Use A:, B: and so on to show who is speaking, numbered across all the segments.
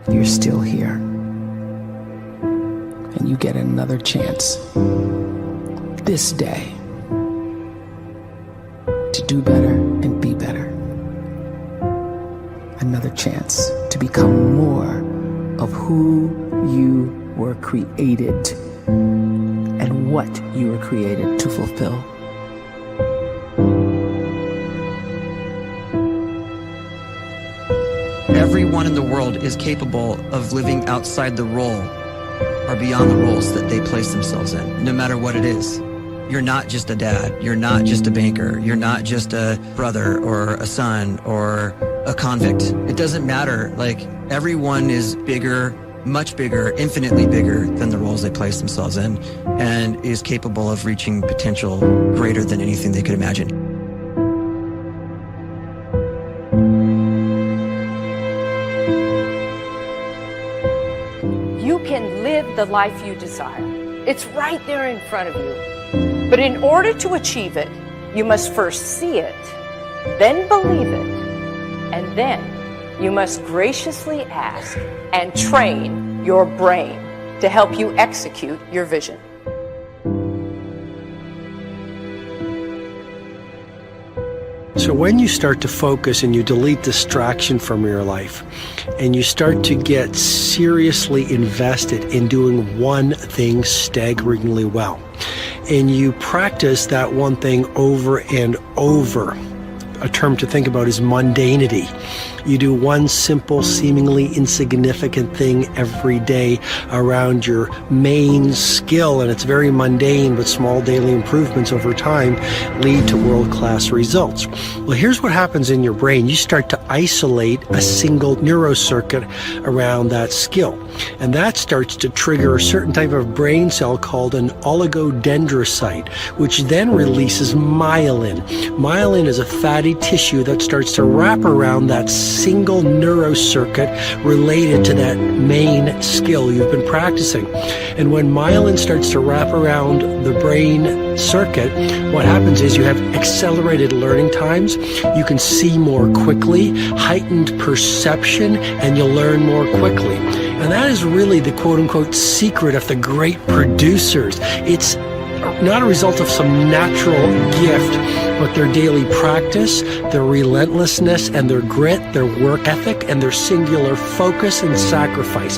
A: you're still here. And you get another chance this day to do better and be better. Another chance to become more of who you were created and what you were created to fulfill.
B: Everyone in the world is capable of living outside the role or beyond the roles that they place themselves in, no matter what it is. You're not just a dad, you're not just a banker, you're not just a brother or a son or a convict. It doesn't matter. Like, everyone is bigger, much bigger, infinitely bigger than the roles they place themselves in, and is capable of reaching potential greater than anything they could imagine.
C: You can live the life you desire. It's right there in front of you. But in order to achieve it, you must first see it, then believe it, and then you must graciously ask and train your brain to help you execute your vision.
D: So when you start to focus and you delete distraction from your life, and you start to get seriously invested in doing one thing staggeringly well, and you practice that one thing over and over, a term to think about is mundanity. You do one simple, seemingly insignificant thing every day around your main skill, and it's very mundane, but small daily improvements over time lead to world-class results. Well, here's what happens in your brain. You start to isolate a single neurocircuit around that skill, and that starts to trigger a certain type of brain cell called an oligodendrocyte, which then releases myelin. Myelin is a fatty tissue that starts to wrap around that single neurocircuit related to that main skill you've been practicing. And when myelin starts to wrap around the brain circuit, what happens is you have accelerated learning times, you can see more quickly, heightened perception, and you'll learn more quickly. And that is really the quote-unquote secret of the great producers. It's not a result of some natural gift, but their daily practice, their relentlessness and their grit, their work ethic, and their singular focus and sacrifice.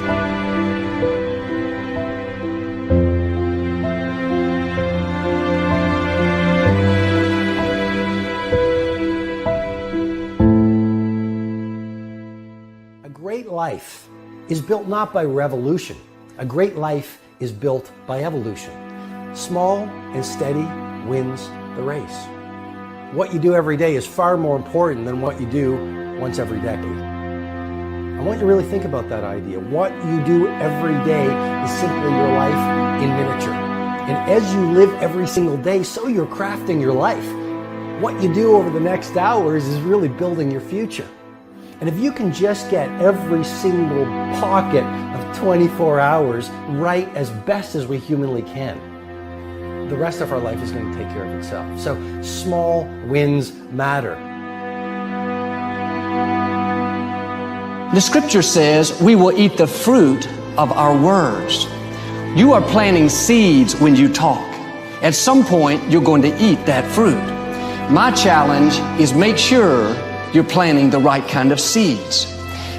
D: A great life is built not by revolution. A great life is built by evolution. Small and steady wins the race. What you do every day is far more important than what you do once every decade. I want you to really think about that idea. What you do every day is simply your life in miniature. And as you live every single day, so you're crafting your life. What you do over the next hours is really building your future. And if you can just get every single pocket of 24 hours right as best as we humanly can, the rest of our life is going to take care of itself. So small wins matter.
E: The scripture says we will eat the fruit of our words. You are planting seeds when you talk. At some point, you're going to eat that fruit. My challenge is make sure you're planting the right kind of seeds.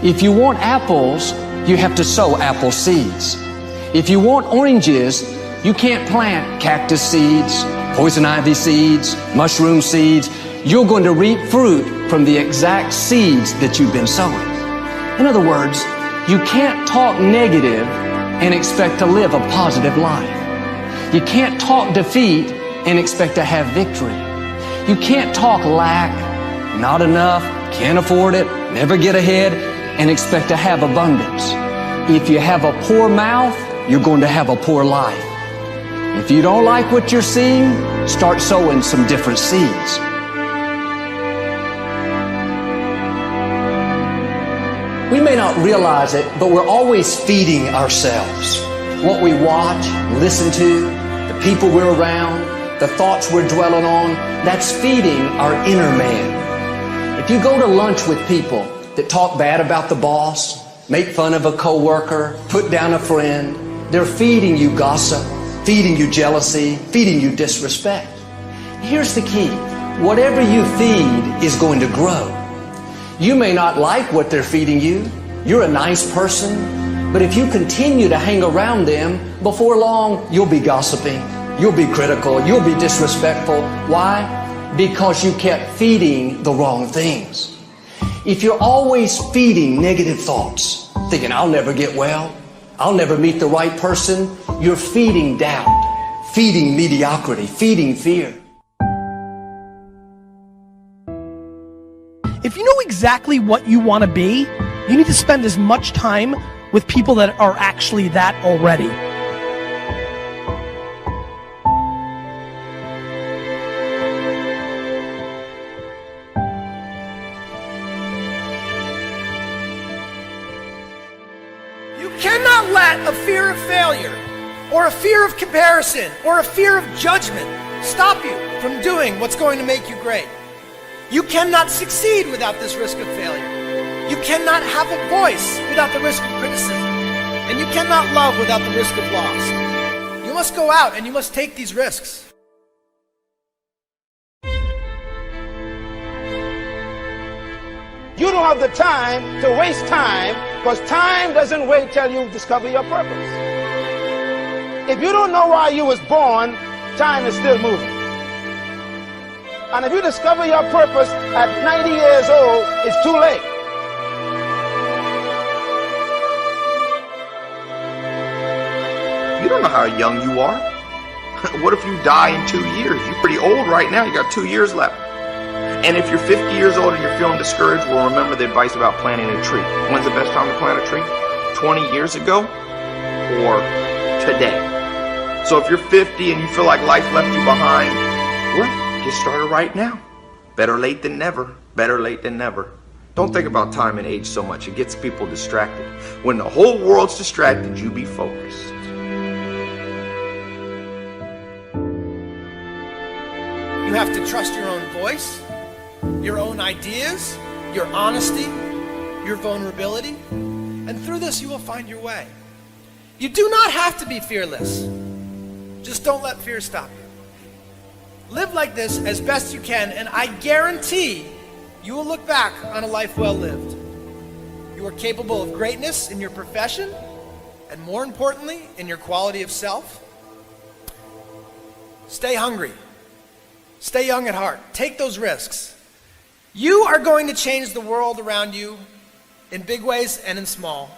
E: If you want apples, you have to sow apple seeds. If you want oranges, you can't plant cactus seeds, poison ivy seeds, mushroom seeds. You're going to reap fruit from the exact seeds that you've been sowing. In other words, you can't talk negative and expect to live a positive life. You can't talk defeat and expect to have victory. You can't talk lack, not enough, can't afford it, never get ahead, and expect to have abundance. If you have a poor mouth, you're going to have a poor life. If you don't like what you're seeing, start sowing some different seeds. We may not realize it, but we're always feeding ourselves. What we watch, listen to, the people we're around, the thoughts we're dwelling on, that's feeding our inner man. If you go to lunch with people that talk bad about the boss, make fun of a coworker, put down a friend. They're feeding you gossip, feeding you jealousy, feeding you disrespect. Here's the key. Whatever you feed is going to grow. You may not like what they're feeding you. You're a nice person. But if you continue to hang around them, before long, you'll be gossiping. You'll be critical. You'll be disrespectful. Why? Because you kept feeding the wrong things. If you're always feeding negative thoughts, thinking, I'll never get well, I'll never meet the right person, you're feeding doubt, feeding mediocrity, feeding fear.
F: If you know exactly what you want to be, you need to spend as much time with people that are actually that already. You cannot let a fear of failure, or a fear of comparison, or a fear of judgment stop you from doing what's going to make you great. You cannot succeed without this risk of failure. You cannot have a voice without the risk of criticism. And you cannot love without the risk of loss. You must go out and you must take these risks.
G: You don't have the time to waste time, because time doesn't wait till you discover your purpose. If you don't know why you was born, time is still moving. And if you discover your purpose at 90 years old, it's too late.
H: You don't know how young you are. What if you die in 2 years? You're pretty old right now. You got 2 years left. And if you're 50 years old and you're feeling discouraged, well, remember the advice about planting a tree. When's the best time to plant a tree? 20 years ago or today? So if you're 50 and you feel like life left you behind, well, get started right now. Better late than never. Better late than never. Don't think about time and age so much. It gets people distracted. When the whole world's distracted, you be focused.
F: You have to trust your own voice, your own ideas, your honesty, your vulnerability. And through this, you will find your way. You do not have to be fearless. Just don't let fear stop you. Live like this as best you can, and I guarantee you will look back on a life well lived. You are capable of greatness in your profession, and more importantly, in your quality of self. Stay hungry. Stay young at heart. Take those risks. You are going to change the world around you in big ways and in small.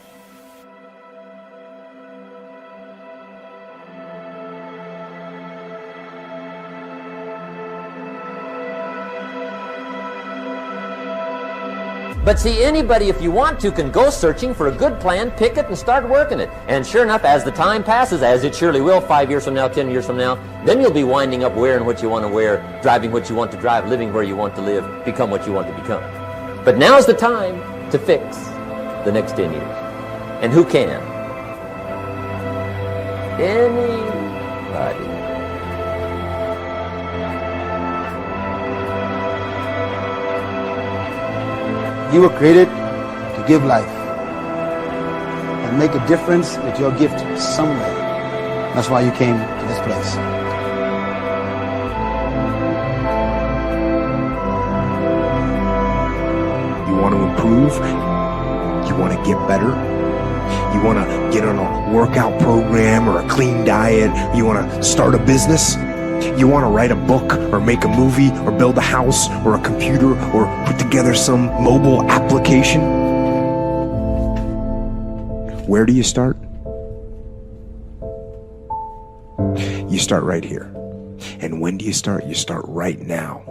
I: But see, anybody, if you want to, can go searching for a good plan, pick it, and start working it. And sure enough, as the time passes, as it surely will 5 years from now, 10 years from now, then you'll be winding up wearing what you want to wear, driving what you want to drive, living where you want to live, become what you want to become. But now's the time to fix the next 10 years. And who can? Anybody.
J: You were created to give life and make a difference with your gift somewhere. That's why you came to this place.
K: You want to improve? You want to get better? You want to get on a workout program or a clean diet? You want to start a business? You want to write a book or make a movie or build a house or a computer or put together some mobile application? Where do you start? You start right here. And when do you start? You start right now.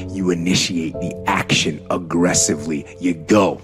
K: You initiate the action aggressively. You go.